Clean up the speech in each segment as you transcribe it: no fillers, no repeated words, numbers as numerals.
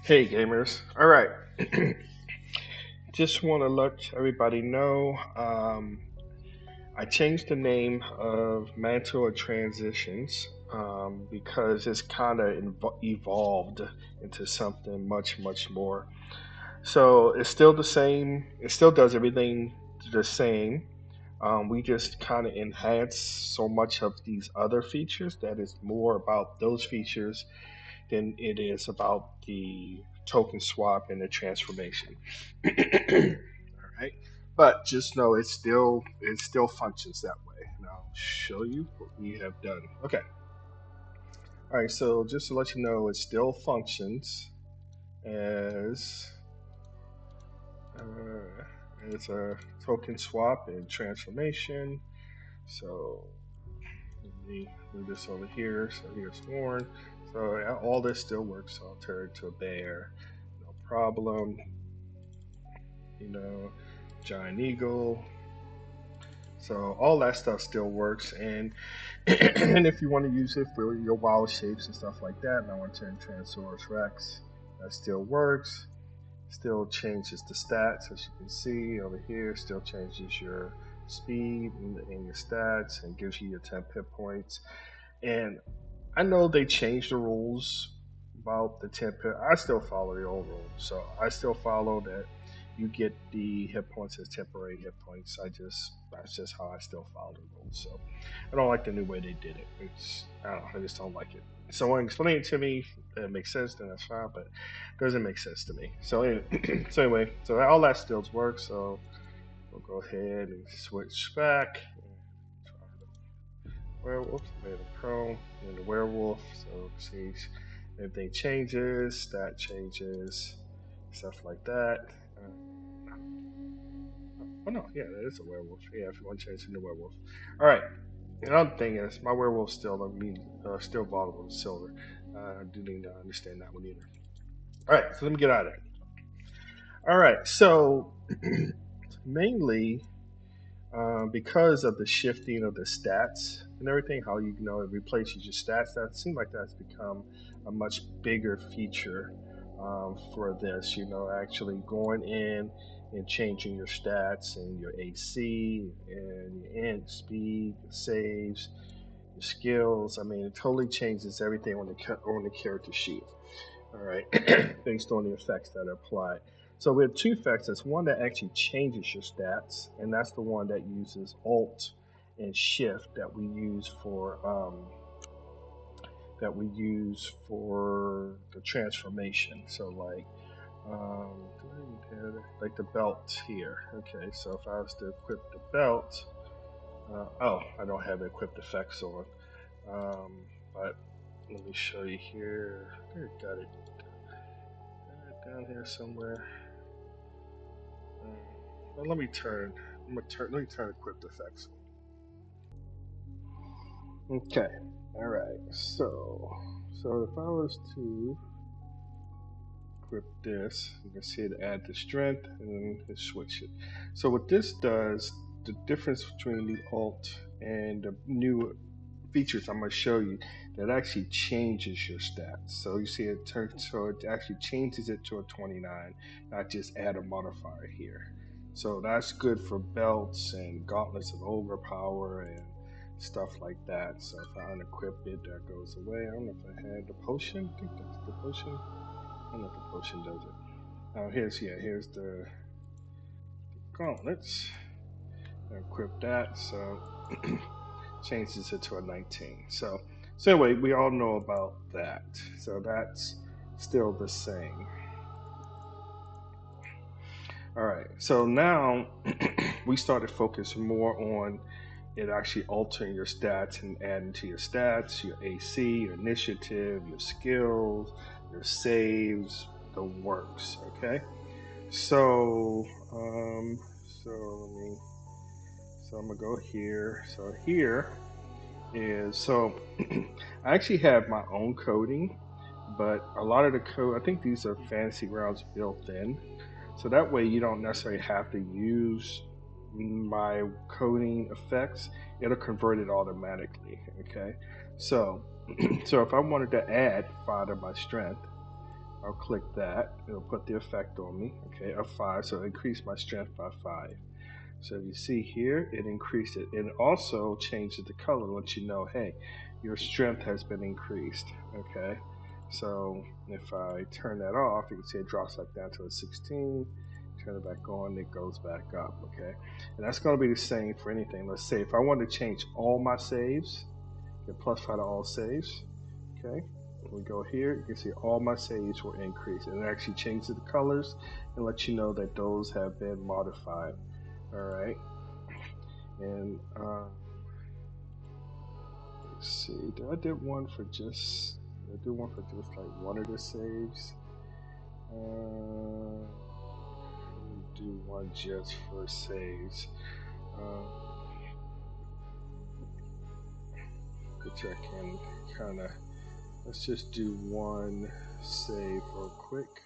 Hey gamers. All right. Just want to let everybody know I changed the name of Mantle of Transitions because it's kind of evolved into something much, much more. So it's still the same, it still does everything the same. We just kind of enhance so much of these other features that is more about those features than it is about the token swap and the transformation. All right, but just know it still functions that way, and I'll show you what we have done. Okay, all right. So just to let you know, it still functions as as a token swap and transformation. So let me move this over here. So here's Warren. So all this still works. So I'll turn it to a bear, no problem. You know, giant eagle. So all that stuff still works, and and if you want to use it for your wild shapes and stuff like that, and I want to turn Tyrannosaurus Rex, that still works. Still changes the stats, as you can see over here. Still changes your speed and your stats, and gives you your 10 hit points. And I know they changed the rules about the 10 pit. I still follow the old rules, so I still follow that you get the hit points as temporary hit points. That's just how I still follow the rules. So I don't like the new way they did it. I don't know, I just don't like it. Someone explain it to me that it makes sense, then that's fine, but it doesn't make sense to me. So anyway, so all that still works. So we'll go ahead and switch back. Werewolf, made a prone, and the werewolf. So see, everything changes, stat changes, stuff like that. Oh no, yeah, that is a werewolf. Yeah, if you want to change to the werewolf. All right. Another thing is, my werewolf still still vulnerable to silver. I do need to understand that one either. All right, so let me get out of there. All right, so mainly because of the shifting of the stats and everything, how you know it replaces your stats, that seems like that's become a much bigger feature for this. Actually going in and changing your stats and your AC and your int speed, your saves, your skills. I mean, it totally changes everything on the character sheet. All right, based on the effects that are applied. So we have two effects. There's one that actually changes your stats, and that's the one that uses Alt and Shift that we use for the transformation. So like the belt here. Okay, so if I was to equip the belt, oh, I don't have equipped effects on, but let me show you here. There, got it down here somewhere. Um, well, let me turn. Let me turn equipped effects. Okay. All right. So if I was to equip this, you can see it add the strength and then switch it. So what this does, the difference between the alt and the new features I'm going to show you, that actually changes your stats. So you see it turns, so it actually changes it to a 29, not just add a modifier here. So that's good for belts and gauntlets of overpower and stuff like that. So if I unequip it, that goes away. I don't know if I had the potion. I think that's the potion. I don't know if the potion does it. Here's the gauntlets. I equip that, so changes it to a 19. So anyway, we all know about that. So that's still the same. All right. So now we started focusing more on it actually altering your stats and adding to your stats, your AC, your initiative, your skills, your saves, the works. Okay. So so let me so I'm gonna go here. So here is so I actually have my own coding, but a lot of the code, I think these are fantasy grounds built in. So that way you don't necessarily have to use my coding effects. It'll convert it automatically. Okay. So so if I wanted to add 5 to my strength, I'll click that. It'll put the effect on me, okay, of 5. So increase my strength by 5. So you see here, it increased it. It also changes the color, lets you know, hey, your strength has been increased, okay? So if I turn that off, you can see it drops back down to a 16. Turn it back on, it goes back up, okay? And that's going to be the same for anything. Let's say if I want to change all my saves, get +5 to all saves, okay? We go here, you can see all my saves will increase. And it actually changes the colors and lets you know that those have been modified. All right, and let's see. I did one for just. I did one for just like one of the saves. Do one just for saves. Which I can kind of. Let's just do one save real quick.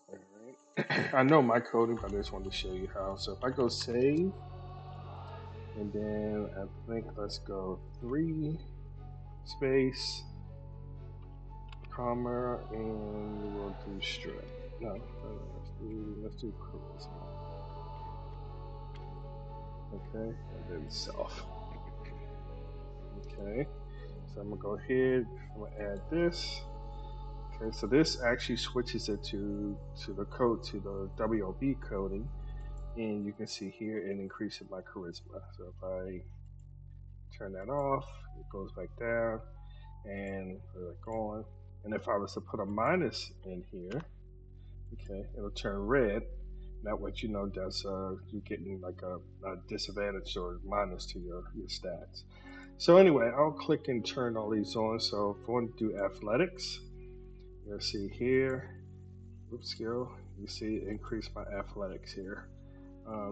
All right. I know my coding, but I just wanted to show you how. So if I go save, and then I think let's go 3 space comma, and we'll do strength. No, let's do charisma. Okay, and then self. Okay, so I'm gonna go ahead. I'm gonna add this. Okay, so this actually switches it to the code to the WOB coding, and you can see here it increases my charisma. So if I turn that off, it goes back down, and put it back on. And if I was to put a minus in here, okay, it'll turn red. That way you know that's you're getting like a disadvantage or minus to your stats. So anyway, I'll click and turn all these on. So if I want to do athletics, you'll see here, WOBSKILL, you see increase my athletics here.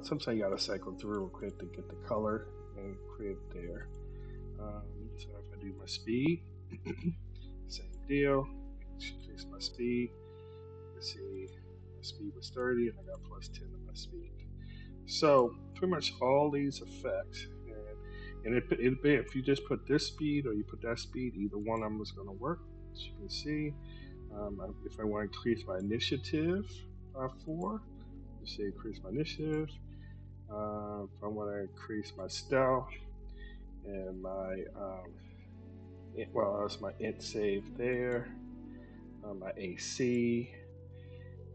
Sometimes you gotta cycle through real quick to get the color and create it there. So if I do my speed, same deal, increase my speed. You see my speed was 30 and I got +10 to my speed. So pretty much all these effects, and if you just put this speed or you put that speed, either one of them is going to work. As you can see, if I want to increase my initiative by 4, you see increase my initiative. If I want to increase my stealth and my that's my int save there, my AC.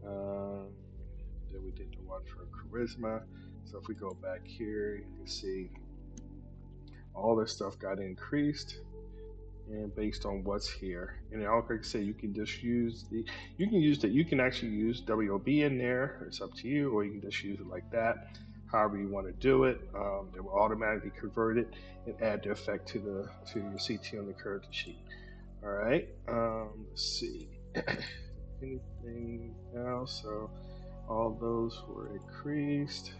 Then we did the one for charisma. So if we go back here, you can see all this stuff got increased, and based on what's here. And like I say, you can just use you can actually use WOB in there. It's up to you, or you can just use it like that. However you want to do it, it will automatically convert it and add the effect to your CT on the character sheet. All right. Let's see. Anything else? So all those were increased.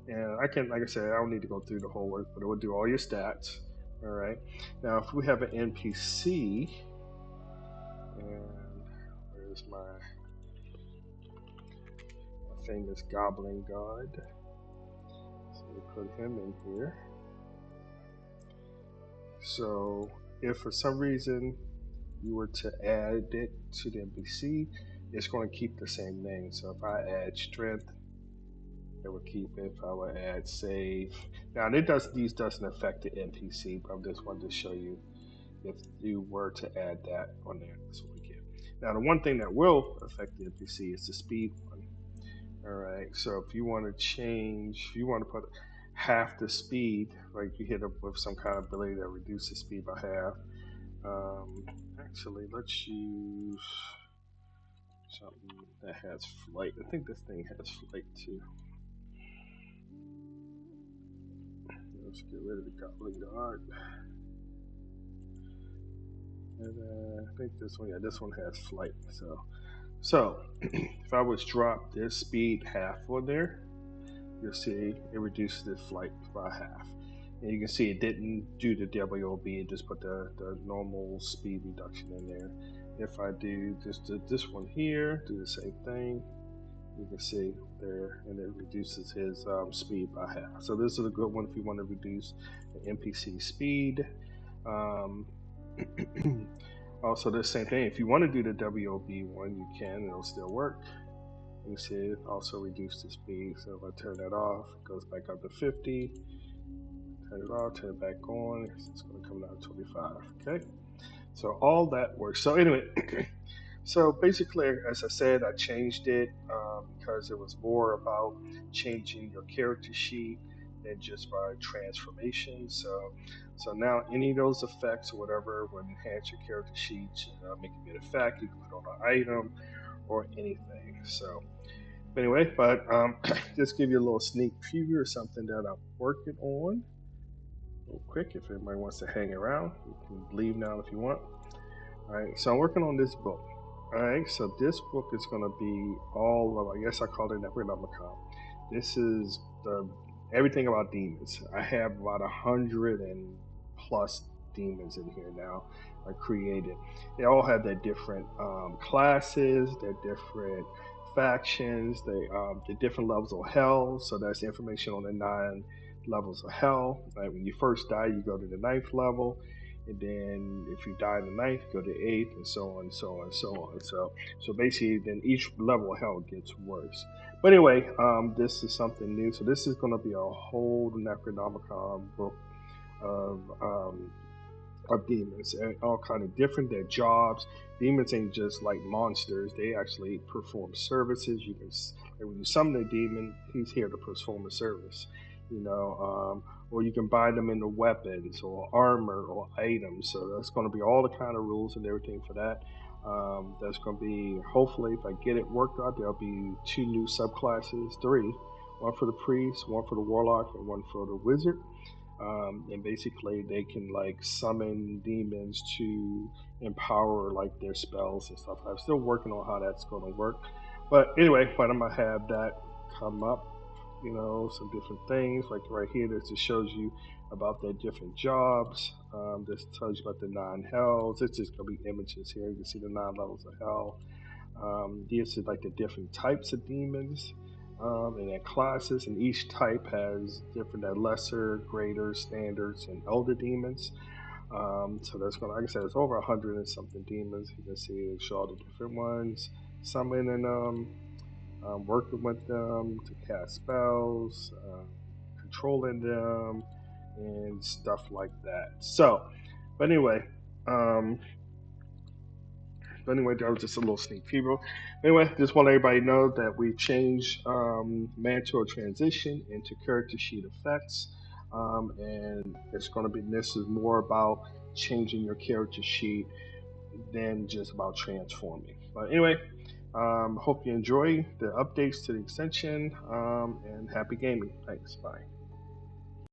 And I can, like I said, I don't need to go through the whole work, but it will do all your stats. All right. Now, if we have an NPC, and where's my famous Goblin God? So we put him in here. So if for some reason you were to add it to the NPC, it's going to keep the same name. So if I add strength, it will keep it. If I would add save, now these doesn't affect the NPC, but I just wanted to show you if you were to add that on there. That's what we get. Now the one thing that will affect the NPC is the speed one. All right. So if you want to change, if you want to put half the speed, like you hit up with some kind of ability that reduces the speed by half. Actually, let's use something that has flight. I think this thing has flight too. Let's get rid of the Goblin Guard. And I think this one has flight. So if I was drop this speed half on there, you'll see it reduces the flight by half. And you can see it didn't do the WOB, it just put the normal speed reduction in there. If I do this one here, do the same thing, you can see there, and it reduces his speed by half. So this is a good one if you want to reduce the NPC speed. Also, the same thing. If you want to do the WOB one, you can. It'll still work. You see, it also reduced the speed. So if I turn that off, it goes back up to 50. Turn it off, turn it back on. It's going to come down to 25. Okay. So all that works. So anyway, so basically, as I said, I changed it because it was more about changing your character sheet than just by transformation. So now any of those effects or whatever would enhance your character sheet, make it be an effect. You can put on an item or anything. So anyway, but just give you a little sneak preview or something that I'm working on real quick. If anybody wants to hang around, you can leave now if you want. All right, so I'm working on this book. All right, so this book is going to be all of, I guess I call it Necronomicon. This is the everything about demons. I have about 100+ demons in here now. I created. They all have their different classes, their different factions, the different levels of hell. So that's information on the 9 levels of hell. Right, when you first die, you go to the 9th level, and then if you die in the 9th, go to 8th, and so on, and so on, and so on. So basically, then each level of hell gets worse. But anyway, this is something new. So this is going to be a whole Necronomicon book of demons, and all kind of different. Their jobs. Demons ain't just like monsters. They actually perform services. You can, like when you summon a demon, he's here to perform a service. Or you can bind them into weapons or armor or items. So that's going to be all the kind of rules and everything for that. That's going to be, hopefully, if I get it worked out, there'll be 2 new subclasses, 3. One for the priest, one for the warlock, and one for the wizard. And basically they can like summon demons to empower like their spells and stuff. I'm still working on how that's going to work, but anyway, but I'm gonna have that come up. Some different things like right here. This just shows you about their different jobs. This tells you about the 9 hells. It's just gonna be images here. You can see the 9 levels of hell. These are like the different types of demons and their classes, and each type has different lesser, greater, standards, and elder demons. So that's going to, like I said, it's over 100 and something demons. You can see it show all the different ones, summoning them, working with them to cast spells, controlling them, and stuff like that. So, but anyway, um, that was just a little sneak preview. Anyway, just want everybody to know that we changed Mantle of Transition into character sheet effects. And it's going to be, this is more about changing your character sheet than just about transforming. But anyway, hope you enjoy the updates to the extension, and happy gaming. Thanks. Bye.